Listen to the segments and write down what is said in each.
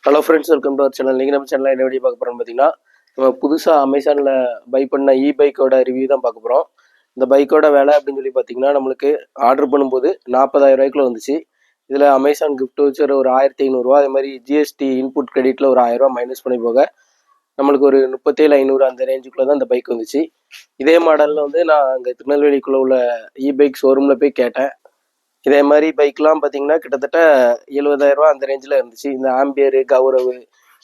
Hello friends, welcome to our channel. நீங்கள் நம்ம சேனலில் என்ன வீடியோ பார்க்க போகிறோம்னு பார்த்தீங்கன்னா, நம்ம புதுசாக அமேசானில் பை பண்ண பைக்கோட ரிவ்யூ தான் பார்க்க போகிறோம். இந்த பைக்கோட விலை அப்படின்னு சொல்லி பார்த்தீங்கன்னா, நம்மளுக்கு ஆர்டர் பண்ணும்போது 40,000 ரூபாய்க்குள்ள வந்துச்சு. இதில் அமேசான் கிஃப்ட் வச்சர் ஒரு 1500 அதே மாதிரி ஜிஎஸ்டி இன்புட் கிரெடிட்டில் ஒரு 1000 மைனஸ் பண்ணி போக நம்மளுக்கு ஒரு 37,500 அந்த ரேஞ்சுக்குள்ளே தான் இந்த பைக் வந்துச்சு. இதே மாடலில் வந்து நான் அங்கே திருநெல்வேலிக்குள்ளே உள்ள பைக் ஷோரூமில் போய் கேட்டேன். இதே மாதிரி பைக்லாம் பார்த்தீங்கன்னா கிட்டத்தட்ட 70,000 ரூபா அந்த ரேஞ்சில் இருந்துச்சு. இந்த ஆம்பியரு, கௌரவ்,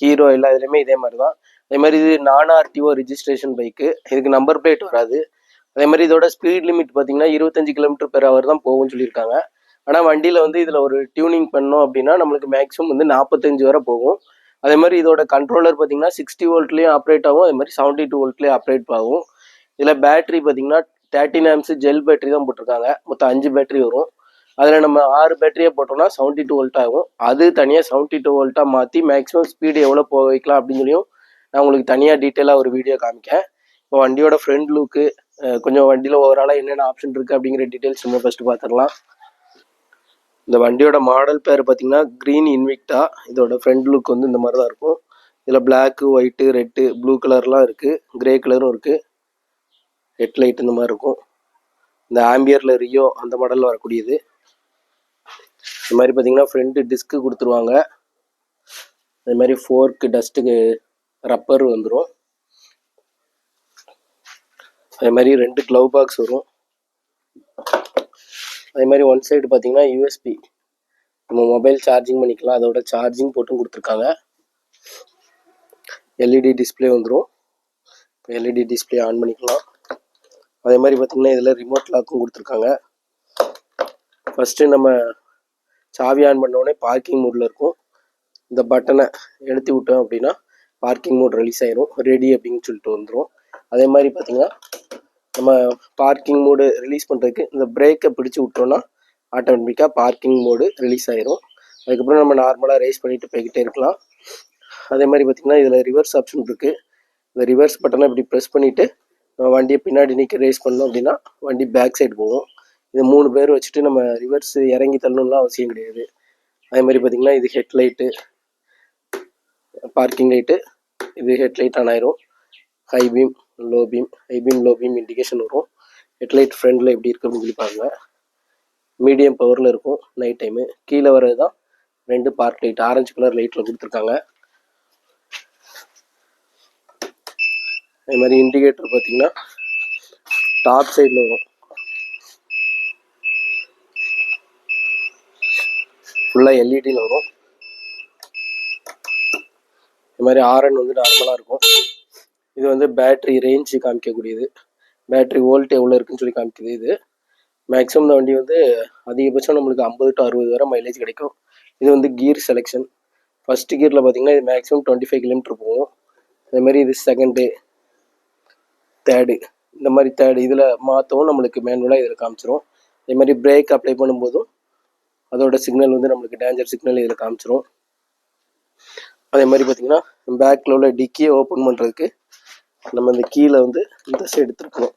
ஹீரோ எல்லா இதுலேயுமே இதே மாதிரி தான். அதே மாதிரி இது நான் ஆர்டிஓ ரிஜிஸ்ட்ரேஷன் பைக்கு. இதுக்கு நம்பர் பிளேட் வராது. அதே மாதிரி இதோட ஸ்பீட் லிமிட் பார்த்தீங்கன்னா 25 km/h தான் போகும்னு சொல்லியிருக்காங்க. ஆனால் வண்டியில் வந்து இதில் ஒரு டியூனிங் பண்ணோம் அப்படின்னா நம்மளுக்கு மேக்ஸிமம் வந்து 45 வரை போகும். அதே மாதிரி இதோட கண்ட்ரோலர் பார்த்தீங்கன்னா 60 வோல்ட்லேயும் ஆப்ரேட் ஆகும். அதே மாதிரி 72 வோல்ட்லேயும் ஆப்ரேட் ஆகும். இதில் பேட்டரி பார்த்தீங்கன்னா 13 ஆம்ஸ் ஜெல் பேட்டரி தான் போட்டிருக்காங்க. மொத்தம் 5 பேட்டரி வரும். அதில் நம்ம 6 பேட்டரியை போட்டோம்னா 72 வோல்ட் ஆகும். அது தனியாக 72 வோல்ட்டாக மாற்றி மேக்ஸிமம் ஸ்பீடு எவ்வளோ போக வைக்கலாம் அப்படின்னு சொல்லியும் நான் உங்களுக்கு தனியாக டீட்டெயிலாக ஒரு வீடியோ காமிக்கேன். இப்போ வண்டியோட ஃப்ரண்ட் லுக்கு, கொஞ்சம் வண்டியில் ஓவராலாக என்னென்ன ஆப்ஷன் இருக்குது அப்படிங்கிற டீட்டெயில்ஸ் நம்ம ஃபஸ்ட்டு பார்த்துடலாம். இந்த வண்டியோட மாடல் பேர் பார்த்தீங்கன்னா க்ரீன் இன்விக்டா. இதோட ஃப்ரண்ட் லுக் வந்து இந்த மாதிரி தான் இருக்கும். இதில் பிளாக்கு, ஒயிட்டு, ரெட்டு, ப்ளூ கலர்லாம் இருக்குது, கிரே கலரும் இருக்குது. ஹெட்லைட் இந்த மாதிரி இருக்கும். இந்த ஆம்பியரில் ரியோ அந்த மாடலில் வரக்கூடியது. இந்த மாதிரி பார்த்தீங்கன்னா ஃப்ரண்ட்டு டிஸ்க்கு கொடுத்துருவாங்க. அதே மாதிரி ஃபோர்க்கு, டஸ்ட்டுக்கு ரப்பர் வந்துடும். அதே மாதிரி 2 க்ளவ் பாக்ஸ் வரும். அதே மாதிரி ஒன் சைடு பார்த்தீங்கன்னா யூஎஸ்பி, நம்ம மொபைல் சார்ஜிங் பண்ணிக்கலாம். அதோட சார்ஜிங் போட்டும் கொடுத்துருக்காங்க. எல்இடி டிஸ்பிளே வந்துடும். இப்போ எல்இடி டிஸ்பிளே ஆன் பண்ணிக்கலாம். அதே மாதிரி பார்த்தீங்கன்னா இதில் ரிமோட் லாக்கும் கொடுத்துருக்காங்க. ஃபஸ்ட்டு நம்ம சாவி ஆன் பண்ணோடனே பார்க்கிங் மோடில் இருக்கும். இந்த பட்டனை எடுத்து விட்டோம் அப்படின்னா பார்க்கிங் மோட் ரிலீஸ் ஆயிரும், ரெடி அப்படின்னு சொல்லிட்டு வந்துடும். அதே மாதிரி பார்த்தீங்கன்னா நம்ம பார்க்கிங் மோடு ரிலீஸ் பண்ணுறதுக்கு இந்த பிரேக்கை பிடிச்சி விட்டோம்னா ஆட்டோமேட்டிக்காக பார்க்கிங் மோடு ரிலீஸ் ஆயிரும். அதுக்கப்புறம் நம்ம நார்மலாக ரேஸ் பண்ணிட்டு போய்கிட்டே இருக்கலாம். அதே மாதிரி பார்த்திங்கன்னா இதில் ரிவர்ஸ் ஆப்ஷன் இருக்குது. இந்த ரிவர்ஸ் பட்டனை இப்படி ப்ரெஸ் பண்ணிவிட்டு வண்டியை பின்னாடி நிற்க ரேஸ் பண்ணோம் அப்படின்னா வண்டி பேக் சைடு போகும். இது 3 பேர் வச்சுட்டு நம்ம ரிவர்ஸ் இறங்கி தள்ளணும்லாம் அவசியம் கிடையாது. அதே மாதிரி பார்த்திங்கன்னா இது ஹெட்லைட்டு, பார்க்கிங் லைட்டு, இது ஹெட்லைட் ஆன் ஆயிரும். High beam, low beam indication வரும். ஹெட்லைட் ஃப்ரண்டில் எப்படி இருக்குது அப்படின்னு சொல்லி பாருங்கள். மீடியம் பவரில் இருக்கும் நைட் டைமு. கீழே வர்றது தான் 2 பார்க் லைட், ஆரஞ்சு கலர் லைட்டில் கொடுத்துருக்காங்க. அதே மாதிரி இண்டிகேட்டர் பார்த்தீங்கன்னா டாப் சைடில் வரும். ஃபுல்லாக எல்இடியில் வரும். இது மாதிரி ஆர்என் வந்து நார்மலாக இருக்கும். இது வந்து பேட்ரி ரேஞ்சு காமிக்கக்கூடியது. பேட்ரி வோல்ட் எவ்வளோ இருக்குன்னு சொல்லி காமிக்குது. இது மேக்ஸிமம் இந்த வண்டி வந்து அதிகபட்சம் நம்மளுக்கு 50 to 60 வரை மைலேஜ் கிடைக்கும். இது வந்து கியர் செலெக்ஷன். ஃபஸ்ட்டு கியரில் பார்த்தீங்கன்னா இது மேக்ஸிமம் 25 km போகும். அதேமாதிரி இது செகண்டு, தேர்டு, இந்த மாதிரி தேர்டு இதில் மாற்றவும் நம்மளுக்கு மேனுவலாக இதில் காமிச்சிரும். அதே மாதிரி பிரேக் அப்ளை பண்ணும்போதும் அதோட சிக்னல் வந்து நம்மளுக்கு டேஞ்சர் சிக்னல் இதில் காமிச்சிரும். அதே மாதிரி பார்த்தீங்கன்னா பேக்கில் உள்ள டிக்கியை ஓப்பன் பண்ணுறதுக்கு நம்ம இந்த கீழே வந்து இந்த சைடு எடுத்துருக்கணும்.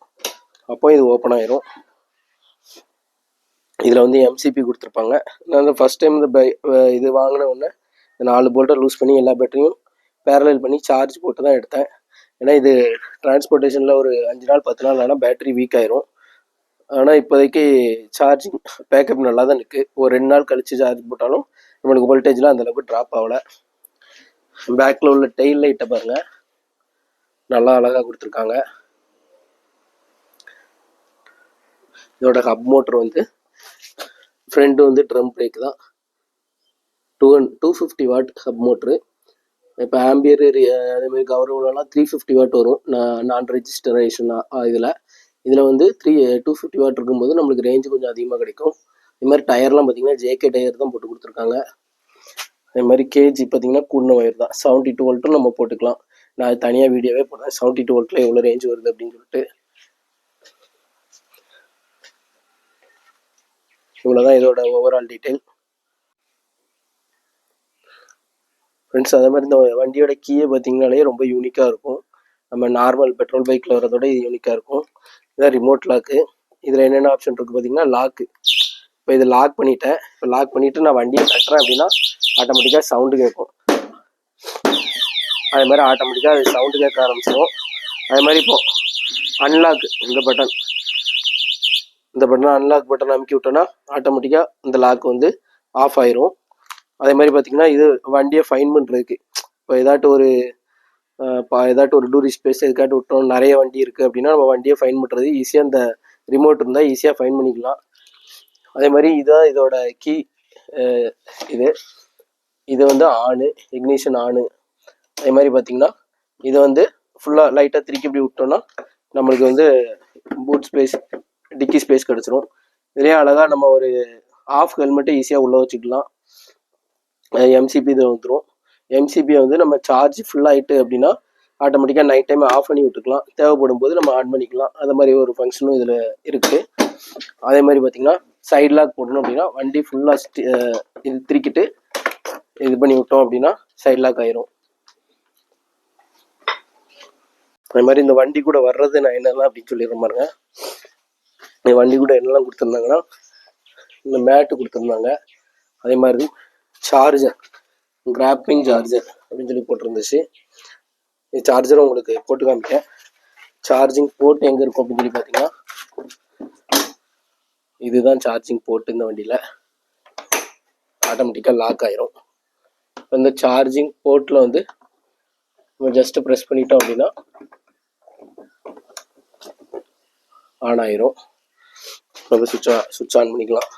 அப்போ இது ஓப்பன் ஆயிரும். இதில் வந்து எம்சிபி கொடுத்துருப்பாங்க. நான் வந்து ஃபஸ்ட் டைம் இந்த இது வாங்கின உடனே 4 போல்ட்டை லூஸ் பண்ணி எல்லா பேட்டரியும் பேரலைல் பண்ணி சார்ஜ் போட்டு தான் எடுத்தேன். ஏன்னா இது டிரான்ஸ்போர்ட்டேஷனில் ஒரு 5 நாள் 10 நாள் ஆனால் பேட்டரி வீக் ஆயிரும். ஆனால் இப்போதைக்கு சார்ஜிங் பேக்கப் நல்லா தான் இருக்குது. ஒரு 2 நாள் கழித்து சார்ஜ் போட்டாலும் நம்மளுக்கு வோல்டேஜ்லாம் அந்தளவுக்கு ட்ராப் ஆகலை. பேக்கில் உள்ள டெயில் லைட்டை பாருங்கள், நல்லா அழகாக கொடுத்துருக்காங்க. இதோட ஹப் மோட்டர் வந்து ஃப்ரண்ட் வந்து ட்ரம் பிரேக் தான். 250 வாட் ஹப் மோட்ரு. இப்போ ஆம்பியர் அதேமாதிரி கௌரவம்லாம் 350 வாட் வரும். நான் ரெஜிஸ்டரேஷன் இதில் வந்து 250 வாட் இருக்கும்போது நம்மளுக்கு ரேஞ்சு கொஞ்சம் அதிகமாக கிடைக்கும். இது மாதிரி டயர்லாம் பார்த்தீங்கன்னா ஜேகே டயர் தான் போட்டு கொடுத்துருக்காங்க. அதே மாதிரி கேஜி பார்த்தீங்கன்னா கூடின ஒயர் தான். 72 வோல்ட்டும் நம்ம போட்டுக்கலாம். நான் அது தனியாக வீடியோவே போடுறேன் 72 வோல்ட்டில் எவ்வளோ ரேஞ்ச் வருது அப்படின்னு சொல்லிட்டு. இவ்வளோதான் இதோட ஓவரால் டீட்டெயில் ஃப்ரெண்ட்ஸ். அதே மாதிரி இந்த வண்டியோட கீயை பார்த்தீங்கனாலே ரொம்ப யூனிக்காக இருக்கும். நம்ம நார்மல் பெட்ரோல் பைக்கில் வரதோட இது யூனிக்காக இருக்கும். இதான் ரிமோட் லாக்கு. இதில் என்னென்ன ஆப்ஷன் இருக்குது பார்த்தீங்கன்னா லாக்கு. இப்போ இது லாக் பண்ணிட்டேன். இப்போ லாக் பண்ணிவிட்டு நான் வண்டியை தட்டுறேன் அப்படின்னா ஆட்டோமேட்டிக்காக சவுண்டு கேட்கும். அதே மாதிரி ஆட்டோமேட்டிக்காக அது சவுண்டு கேட்க ஆரம்பிச்சிடும். அதே மாதிரி இப்போது அன்லாக் இந்த பட்டன் அன்லாக் பட்டன் அமுக்கி விட்டோன்னா ஆட்டோமேட்டிக்காக இந்த லாக் வந்து ஆஃப் ஆயிரும். அதே மாதிரி பார்த்தீங்கன்னா இது வண்டியை ஃபைன் பண்ணுறதுக்கு இப்போ ஏதாட்டும் ஒரு டூரிஸ்ட் பிளேஸ் எதுக்காட்டு விட்டோம், நிறைய வண்டி இருக்குது அப்படின்னா நம்ம வண்டியை ஃபைன் பண்ணுறது ஈஸியாக இந்த ரிமோட் இருந்தால் ஈஸியாக ஃபைன் பண்ணிக்கலாம். அதே மாதிரி இதுதான் இதோட கீ. இது வந்து ஆனு, இக்னிஷன் ஆனு. அதே மாதிரி பார்த்தீங்கன்னா இதை வந்து ஃபுல்லாக லைட்டாக திருக்கி இப்படி விட்டோம்னா நம்மளுக்கு வந்து பூட் ஸ்பேஸ், டிக்கி ஸ்பேஸ் கிடச்சிரும். இதுலேயே அழகாக நம்ம ஒரு ஆஃப் ஹெல்மெட்டை ஈஸியாக உள்ளே வச்சுக்கலாம். எம்சிபி இதில் வந்துடும். எம்சிபியை வந்து நம்ம சார்ஜ் ஃபுல்லாகிட்டு அப்படின்னா ஆட்டோமேட்டிக்காக நைட் டைம் ஆஃப் பண்ணி விட்டுக்கலாம், தேவைப்படும் போது நம்ம ஆன் பண்ணிக்கலாம். அந்த மாதிரி ஒரு ஃபங்க்ஷனும் இதில் இருக்குது. அதே மாதிரி பார்த்திங்கன்னா சைட் லாக் போடணும் அப்படின்னா வண்டி ஃபுல்லாக இது திருக்கிட்டு இது பண்ணி விட்டோம் அப்படின்னா சைட் லாக் ஆயிரும். அதே மாதிரி இந்த வண்டி கூட வர்றது நான் என்னெல்லாம் அப்படின்னு சொல்லிடுற பாருங்க. இந்த வண்டி கூட என்னெல்லாம் கொடுத்துருந்தாங்கன்னா இந்த மேட்டு கொடுத்துருந்தாங்க. அதே மாதிரி சார்ஜர், கிராப்பிங் சார்ஜர் அப்படின்னு சொல்லி போட்டிருந்துச்சு. இந்த சார்ஜரும் உங்களுக்கு போட்டு காமிக்கேன். சார்ஜிங் போர்ட் எங்கே இருக்கும் அப்படின்னு சொல்லி பார்த்தீங்கன்னா இதுதான் சார்ஜிங் போர்ட். இந்த வண்டியில் ஆட்டோமேட்டிக்காக லாக் ஆயிரும். இந்த சார்ஜிங் போர்ட்டில் வந்து நம்ம ஜஸ்ட்டு ப்ரெஸ் பண்ணிட்டோம் அப்படின்னா ஆன் ஆயிரும். நம்ம சுவிட்ச் ஆன் பண்ணிக்கலாம்.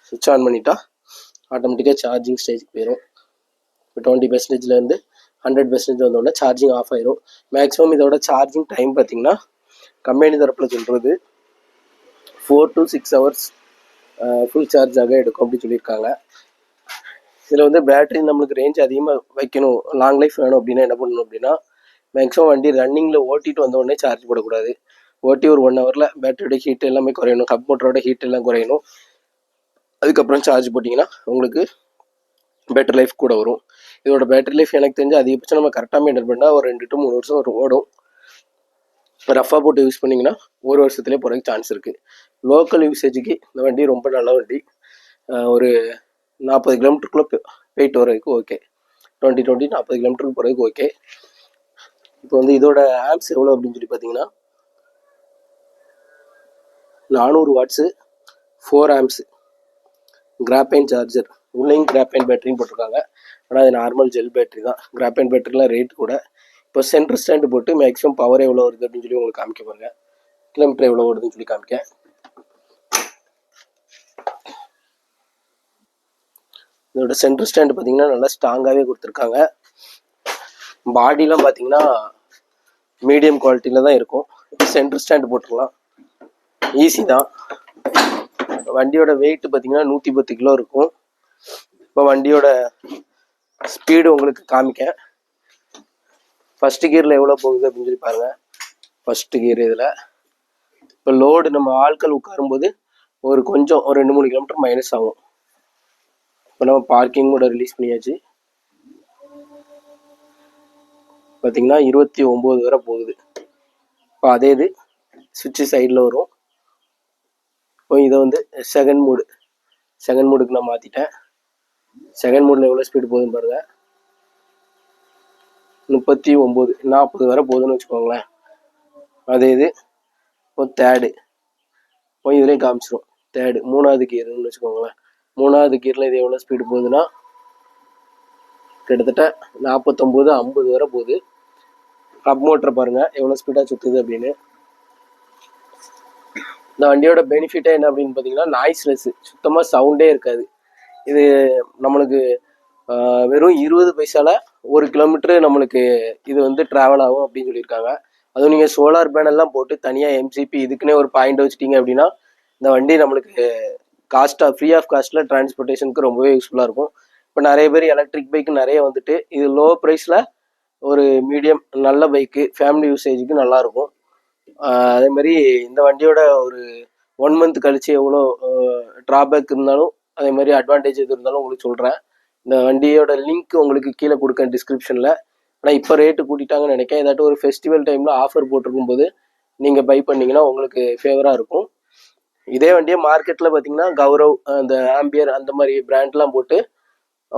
சுவிட்ச் ஆன் பண்ணிட்டா ஆட்டோமேட்டிக்காக சார்ஜிங் ஸ்டேஜுக்கு போயிடும். இப்போ 20%லேருந்து 100% வந்தோடனே சார்ஜிங் ஆஃப் ஆயிரும். மேக்ஸிமம் இதோட சார்ஜிங் டைம் பார்த்தீங்கன்னா கம்பெனி தரப்பில் சொல்கிறது 4 to 6 hours ஃபுல் சார்ஜாக எடுக்கும் அப்படின்னு சொல்லியிருக்காங்க. இதில் வந்து பேட்டரி நம்மளுக்கு ரேஞ்ச் அதிகமாக வைக்கணும், லாங் லைஃப் வேணும் அப்படின்னா என்ன பண்ணணும் அப்படின்னா மேக்ஸிமம் வண்டி ரன்னிங்கில் ஓட்டிட்டு வந்தோடனே சார்ஜ் போடக்கூடாது. ஓட்டி ஒரு 1 hourல பேட்டரியோட ஹீட் எல்லாமே குறையணும், ஹப் மோட்டரோட ஹீட் எல்லாம் குறையணும். அதுக்கப்புறம் சார்ஜ் போட்டிங்கன்னா உங்களுக்கு பேட்டரி லைஃப் கூட வரும். இதோட பேட்டரி லைஃப் எனக்கு தெரிஞ்சு அதிகபட்சம் நம்ம கரெக்டாக மெயின்டைன் பண்ணால் ஒரு 2 to 3 வருஷம் ஓடும். ரஃபாக போட்டு யூஸ் பண்ணிங்கன்னா 1 வருஷத்துலேயே போகிறதுக்கு சான்ஸ் இருக்குது. லோக்கல் யூசேஜுக்கு இந்த வண்டி ரொம்ப நல்ல வண்டி. ஒரு 40 கிலோமீட்டருக்குள்ளே போயிட்டு வர்றதுக்கு ஓகே. 20 40 கிலோமீட்டருக்கு போகிறதுக்கு ஓகே. இப்போ வந்து இதோட ஆம்ஸ் எவ்வளோ அப்படின்னு சொல்லி பார்த்தீங்கன்னா 400 வாட்ஸு, 4 ஆம்ஸு, கிராஃபைன் சார்ஜர், உள்ளேயும் கிராஃபைன் பேட்டரியும் போட்டிருக்காங்க. ஆனால் அது நார்மல் ஜெல் பேட்டரி தான். கிராஃபைன் பேட்டரிலாம் ரேட் கூட. இப்போ சென்டர் ஸ்டாண்டு போட்டு மேக்ஸிமம் பவர் எவ்வளோ வருது அப்படின்னு சொல்லி உங்களுக்கு காமிக்க பாருங்க. கிலோமீட்டர் எவ்வளோ வருதுன்னு சொல்லி காமிக்க. இதோட சென்டர் ஸ்டாண்டு பார்த்தீங்கன்னா நல்லா ஸ்ட்ராங்காகவே கொடுத்துருக்காங்க. பாடிலாம் பார்த்தீங்கன்னா மீடியம் குவாலிட்டியில் தான் இருக்கும். இப்போ சென்டர் ஸ்டாண்டு போட்டுடலாம், ஈஸி தான். வண்டியோட வெயிட் பார்த்தீங்கன்னா 110 கிலோ இருக்கும். இப்போ வண்டியோட ஸ்பீடு உங்களுக்கு காமிக்க. ஃபஸ்ட்டு கியரில் எவ்வளோ போகுது அப்படின்னு சொல்லி பாருங்கள். ஃபஸ்ட்டு கியர் இதில் இப்போ லோடு நம்ம ஆட்கள் உட்காரும்போது ஒரு 2-3 கிலோமீட்டர் மைனஸ் ஆகும். இப்போ நம்ம பார்க்கிங் கூட ரிலீஸ் பண்ணியாச்சு. பார்த்தீங்கன்னா 29 வரை போகுது. இப்போ அதே இது சுவிட்சு சைடில் வரும். இப்போ இதை வந்து செகண்ட் மூடுக்கு நான் மாற்றிட்டேன். செகண்ட் மூடில் எவ்வளோ ஸ்பீடு போகுதுன்னு பாருங்கள். 39, 40 வரை போகுதுன்னு வச்சுக்கோங்களேன். அதே இது இப்போ தேர்டு, இப்போ இதுலேயும் காமிச்சிடும். தேர்டு 3வது கியர்னு வச்சுக்கோங்களேன். 3வது கியரில் இது எவ்வளோ ஸ்பீடு போகுதுன்னா கிட்டத்தட்ட 49, 50 வரை போகுது. ஹப் மோட்டரை பாருங்கள் எவ்வளோ ஸ்பீடாக சுற்றுது அப்படின்னு. இந்த வண்டியோட பெனிஃபிட்டே என்ன அப்படின்னு பார்த்தீங்கன்னா நாய்ஸ்லெஸ்ஸு, சுத்தமாக சவுண்டே இருக்காது. இது நம்மளுக்கு வெறும் 20 பைசால 1 கிலோமீட்டரு நம்மளுக்கு இது வந்து ட்ராவல் ஆகும் அப்படின்னு சொல்லியிருக்காங்க. அதுவும் நீங்கள் சோலார் பேனல்லாம் போட்டு தனியாக எம்சிபி இதுக்குன்னே ஒரு பாயிண்ட் வச்சுட்டிங்க அப்படின்னா இந்த வண்டி நம்மளுக்கு ஃப்ரீ ஆஃப் காஸ்ட்டில் டிரான்ஸ்போர்ட்டேஷனுக்கு ரொம்பவே யூஸ்ஃபுல்லாக இருக்கும். இப்போ நிறைய பேர் எலக்ட்ரிக் பைக்கு நிறைய வந்துட்டு இது லோ ப்ரைஸில் ஒரு மீடியம் நல்ல பைக்கு ஃபேமிலி யூசேஜுக்கு நல்லாயிருக்கும். அதே மாதிரி இந்த வண்டியோட ஒரு 1 month கழிச்சு எவ்வளோ ட்ராபேக் இருந்தாலும் அதே மாதிரி அட்வான்டேஜ் எது இருந்தாலும் உங்களுக்கு சொல்கிறேன். இந்த வண்டியோட லிங்க் உங்களுக்கு கீழே கொடுக்கேன் டிஸ்கிரிப்ஷனில். ஆனால் இப்போ ரேட்டு கூட்டிட்டாங்கன்னு நினைக்கிறேன். ஏதாட்டும் ஒரு ஃபெஸ்டிவல் டைமில் ஆஃபர் போட்டிருக்கும் போது நீங்கள் பை பண்ணிங்கன்னா உங்களுக்கு ஃபேவராக இருக்கும். இதே வண்டியை மார்க்கெட்டில் பார்த்தீங்கன்னா கௌரவ், அந்த ஆம்பியர் அந்த மாதிரி பிராண்ட்லாம் போட்டு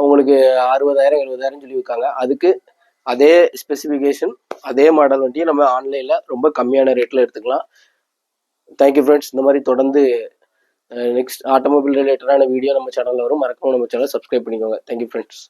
உங்களுக்கு 60,000 70,000 சொல்லி விற்காங்க. அதுக்கு அதே ஸ்பெசிஃபிகேஷன் அதே மாடல் வண்டியை நம்ம ஆன்லைனில் ரொம்ப கம்மியான ரேட்டில் எடுத்துக்கலாம். Thank you friends. இந்த மாதிரி தொடர்ந்து நெக்ஸ்ட் ஆட்டோமொபைல் ரிலேட்டடான வீடியோ நம்ம சேனலில் வரும். மறக்காம நம்ம சேனலை சப்ஸ்கிரைப் பண்ணிக்கோங்க. Thank you friends.